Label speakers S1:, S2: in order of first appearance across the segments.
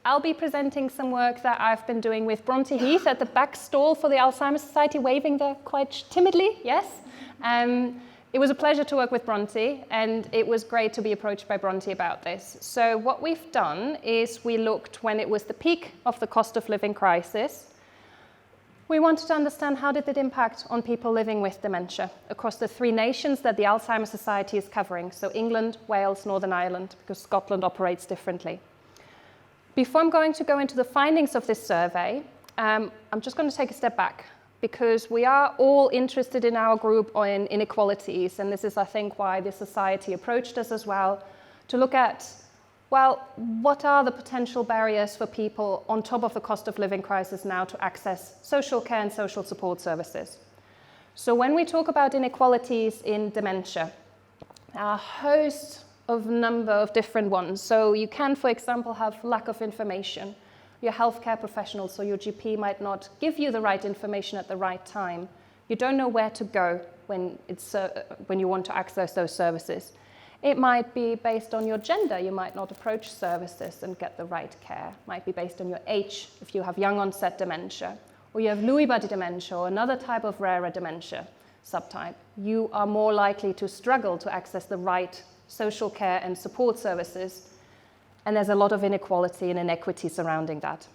S1: I'll be presenting some work that I've been doing with Bronte Heath at the back stall for the Alzheimer's Society, waving there quite timidly, yes. It was a pleasure to work with Bronte, and it was great to be approached by Bronte about this. So what we've done is we looked when it was the peak of the cost of living crisis. We wanted to understand how did it impact on people living with dementia across the 3 nations that the Alzheimer's Society is covering, so England, Wales, Northern Ireland, because Scotland operates differently. Before I'm going to go into the findings of this survey, I'm just going to take a step back, because we are all interested in our group in inequalities, and this is, I think, why the society approached us as well, to look at, well, what are the potential barriers for people on top of the cost of living crisis now to access social care and social support services? So when we talk about inequalities in dementia, there are a host of number of different ones. So you can, for example, have lack of information. Your healthcare professional, so your GP might not give you the right information at the right time. You don't know where to go when you want to access those services. It might be based on your gender. You might not approach services and get the right care. It might be based on your age, if you have young onset dementia, or you have Lewy body dementia, or another type of rarer dementia subtype. You are more likely to struggle to access the right social care and support services, and there's a lot of inequality and inequity surrounding that.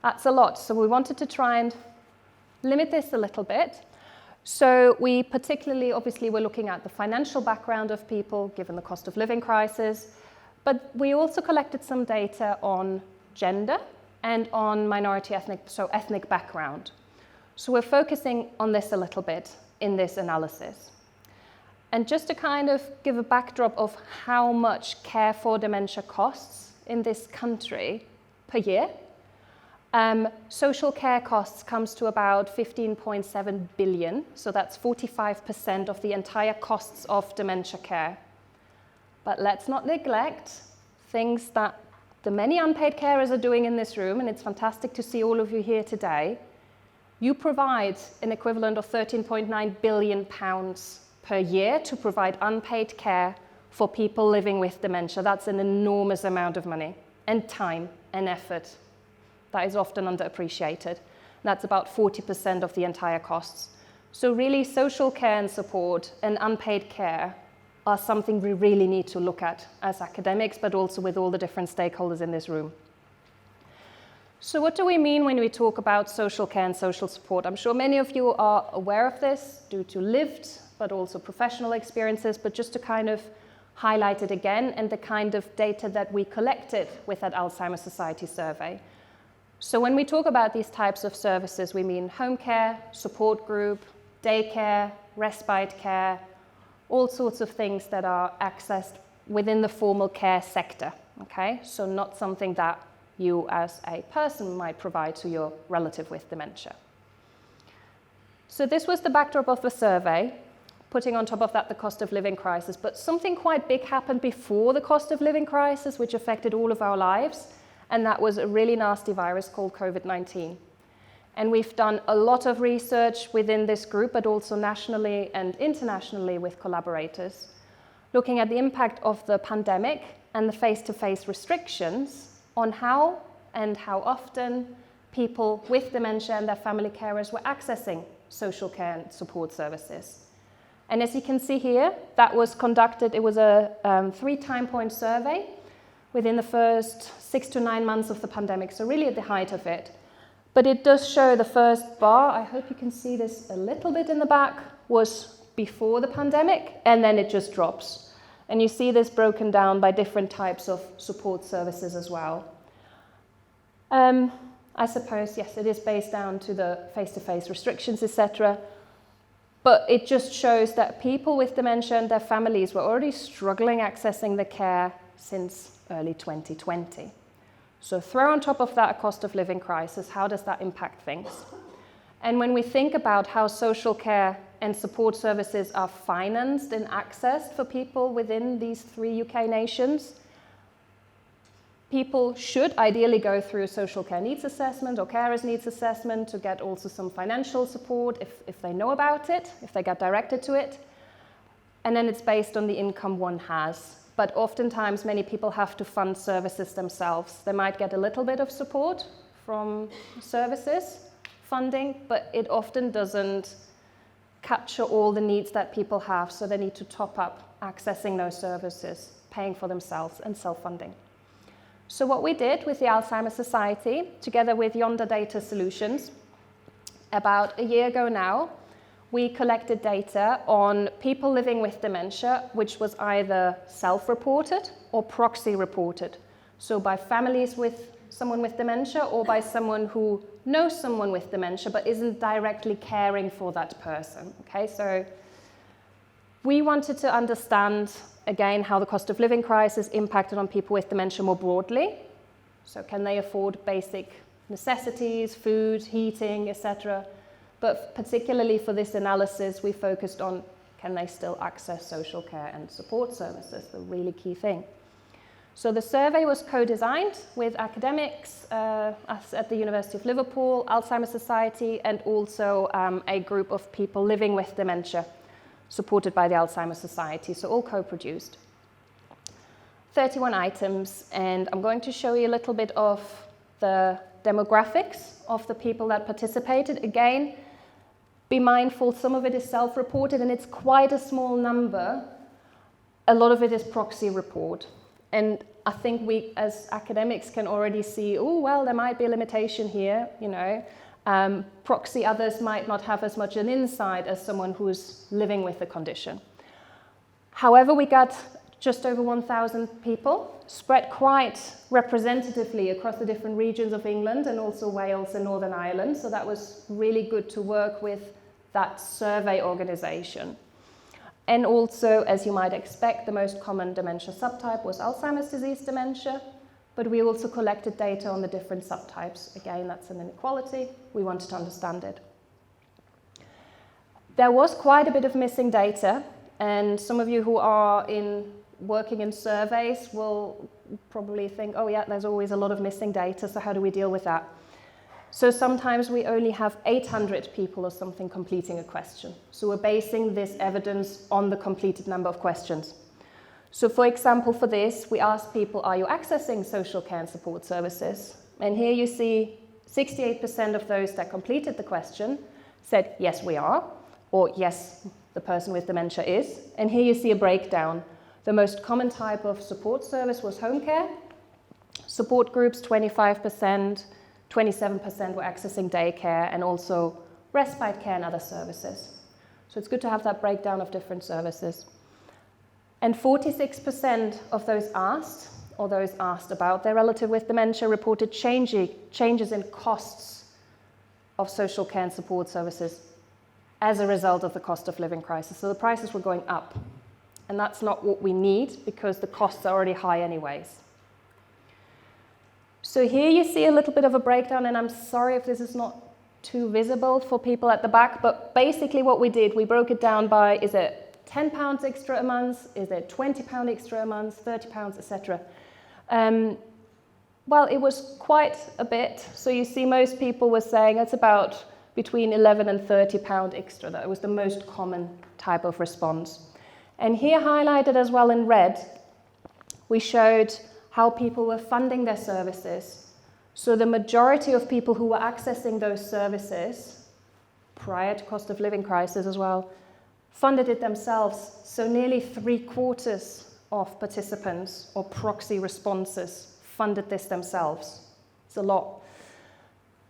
S1: That's a lot, so we wanted to try and limit this a little bit. So we particularly, obviously, we're looking at the financial background of people, given the cost of living crisis, but we also collected some data on gender and on minority ethnic background. So we're focusing on this a little bit in this analysis. And just to kind of give a backdrop of how much care for dementia costs in this country per year, social care costs comes to about 15.7 billion, so that's 45% of the entire costs of dementia care. But let's not neglect things that the many unpaid carers are doing in this room, and it's fantastic to see all of you here today. You provide an equivalent of 13.9 billion pounds per year to provide unpaid care for people living with dementia. That's an enormous amount of money and time and effort that is often underappreciated. That's about 40% of the entire costs. So really, social care and support and unpaid care are something we really need to look at as academics, but also with all the different stakeholders in this room. So what do we mean when we talk about social care and social support? I'm sure many of you are aware of this due to lived but also professional experiences, but just to kind of highlight it again and the kind of data that we collected with that Alzheimer's Society survey. So when we talk about these types of services, we mean home care, support group, daycare, respite care, all sorts of things that are accessed within the formal care sector, okay? So not something that you as a person might provide to your relative with dementia. So this was the backdrop of the survey, putting on top of that the cost of living crisis. But something quite big happened before the cost of living crisis, which affected all of our lives, and that was a really nasty virus called COVID-19. And we've done a lot of research within this group, but also nationally and internationally with collaborators, looking at the impact of the pandemic and the face-to-face restrictions on how and how often people with dementia and their family carers were accessing social care and support services. And as you can see here, that was conducted, it was a 3-time point survey within the first 6 to 9 months of the pandemic, so really at the height of it. But it does show the first bar, I hope you can see this a little bit in the back, was before the pandemic, and then it just drops. And you see this broken down by different types of support services as well. I suppose, yes, it is based down to the face-to-face restrictions, etc. But it just shows that people with dementia and their families were already struggling accessing the care since early 2020. So throw on top of that a cost of living crisis, how does that impact things? And when we think about how social care and support services are financed and accessed for people within these 3 UK nations, people should ideally go through a social care needs assessment or carers needs assessment to get also some financial support if they know about it, if they get directed to it. And then it's based on the income one has. but oftentimes many people have to fund services themselves. They might get a little bit of support from services funding, but it often doesn't capture all the needs that people have, so they need to top up accessing those services, paying for themselves and self-funding. So what we did with the Alzheimer's Society, together with Yonder Data Solutions, about a year ago now, we collected data on people living with dementia, which was either self-reported or proxy-reported. So by families with someone with dementia or by someone who knows someone with dementia but isn't directly caring for that person. Okay, so we wanted to understand, again, how the cost of living crisis impacted on people with dementia more broadly. So can they afford basic necessities, food, heating, etc.? But particularly for this analysis, we focused on, can they still access social care and support services, the really key thing. So the survey was co-designed with academics, us at the University of Liverpool, Alzheimer's Society, and also a group of people living with dementia, supported by the Alzheimer's Society, so all co-produced. 31 items, and I'm going to show you a little bit of the demographics of the people that participated. Again, be mindful, some of it is self-reported, and it's quite a small number. A lot of it is proxy report. And I think we, as academics, can already see, oh, well, there might be a limitation here, you know. Proxy others might not have as much an insight as someone who's living with the condition. However, we got just over 1,000 people, spread quite representatively across the different regions of England and also Wales and Northern Ireland. So that was really good to work with that survey organisation. And also, as you might expect, the most common dementia subtype was Alzheimer's disease dementia, but we also collected data on the different subtypes. Again, that's an inequality. We wanted to understand it. There was quite a bit of missing data, and some of you who are working in surveys will probably think, oh yeah, there's always a lot of missing data, so how do we deal with that? So sometimes we only have 800 people or something completing a question. So we're basing this evidence on the completed number of questions. So for example, for this, we asked people, are you accessing social care and support services? And here you see 68% of those that completed the question said, yes, we are, or yes, the person with dementia is. And here you see a breakdown. The most common type of support service was home care. Support groups, 25%, 27% were accessing daycare, and also respite care and other services. So it's good to have that breakdown of different services. And 46% of those asked, or those asked about their relative with dementia, reported changes in costs of social care and support services as a result of the cost of living crisis. So the prices were going up. And that's not what we need, because the costs are already high anyways. So here you see a little bit of a breakdown, and I'm sorry if this is not too visible for people at the back, but basically what we did, we broke it down by, is it £10 extra a month, is it £20 extra a month, £30, etc. Well, it was quite a bit. So you see most people were saying it's about between £11 and £30 extra. That was the most common type of response. And here highlighted as well in red, we showed how people were funding their services. So the majority of people who were accessing those services, prior to cost of living crisis as well, funded it themselves. So nearly 3/4 of participants or proxy responses funded this themselves. It's a lot.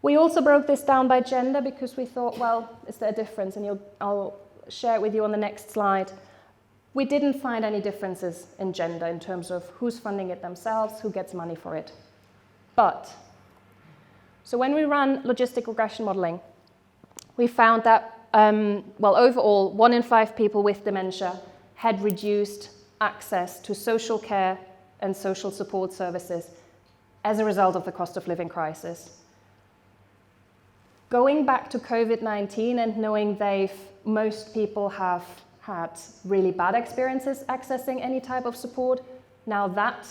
S1: We also broke this down by gender because we thought, well, is there a difference? And I'll share it with you on the next slide. We didn't find any differences in gender in terms of who's funding it themselves, who gets money for it. But, so when we ran logistic regression modeling, we found that, well, overall, 1 in 5 people with dementia had reduced access to social care and social support services as a result of the cost of living crisis. Going back to COVID-19 and knowing most people have had really bad experiences accessing any type of support, now that,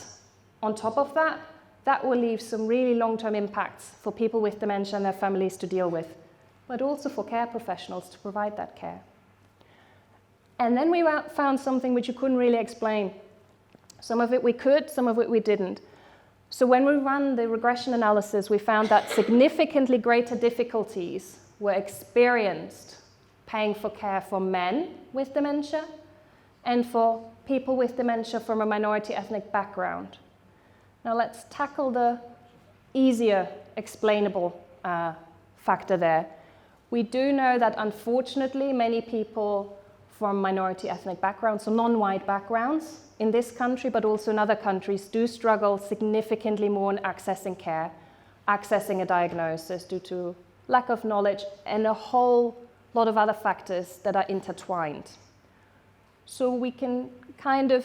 S1: on top of that, that will leave some really long-term impacts for people with dementia and their families to deal with, but also for care professionals to provide that care. And then we found something which you couldn't really explain. Some of it we could, some of it we didn't. So when we ran the regression analysis, we found that significantly greater difficulties were experienced paying for care for men with dementia and for people with dementia from a minority ethnic background. Now let's tackle the easier explainable factor there. We do know that unfortunately many people from minority ethnic backgrounds, so non-white backgrounds, in this country but also in other countries do struggle significantly more in accessing care, accessing a diagnosis due to lack of knowledge and a whole lot of other factors that are intertwined. So we can kind of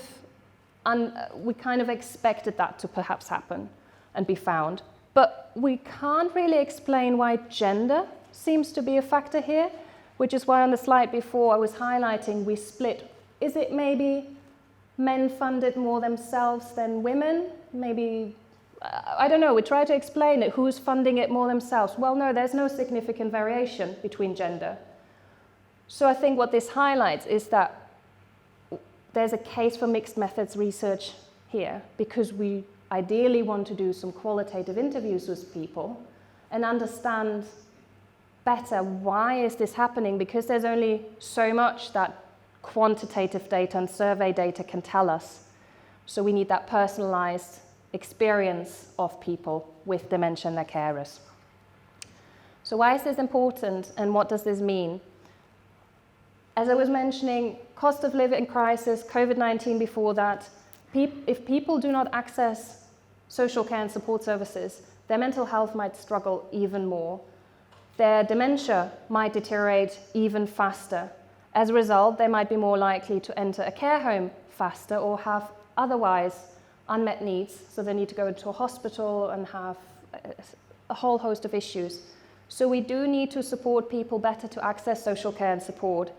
S1: expected that to perhaps happen and be found. But we can't really explain why gender seems to be a factor here, which is why on the slide before I was highlighting we split. Is it maybe men funded more themselves than women? Maybe, I don't know, we try to explain it. Who's funding it more themselves? Well, no, there's no significant variation between gender. So I think what this highlights is that there's a case for mixed methods research here, because we ideally want to do some qualitative interviews with people and understand better why is this happening, because there's only so much that quantitative data and survey data can tell us. So we need that personalized experience of people with dementia and their carers. So why is this important and what does this mean? As I was mentioning, cost of living crisis, COVID-19 before that, if people do not access social care and support services, their mental health might struggle even more. Their dementia might deteriorate even faster. As a result, they might be more likely to enter a care home faster or have otherwise unmet needs, so they need to go into a hospital and have a whole host of issues. So we do need to support people better to access social care and support.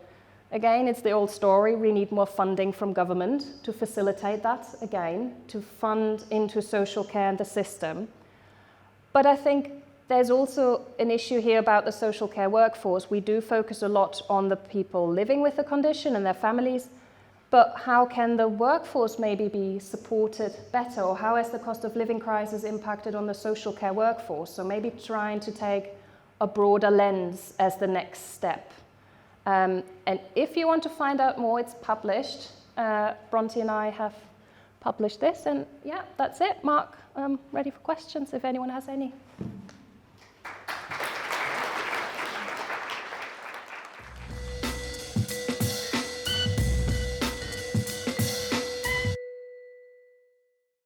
S1: Again, it's the old story, we need more funding from government to facilitate that, again, to fund into social care and the system. But I think there's also an issue here about the social care workforce. We do focus a lot on the people living with the condition and their families, but how can the workforce maybe be supported better, or how has the cost of living crisis impacted on the social care workforce? So maybe trying to take a broader lens as the next step. And if you want to find out more, it's published. Bronte and I have published this, and yeah, that's it. Mark, I'm ready for questions if anyone has any.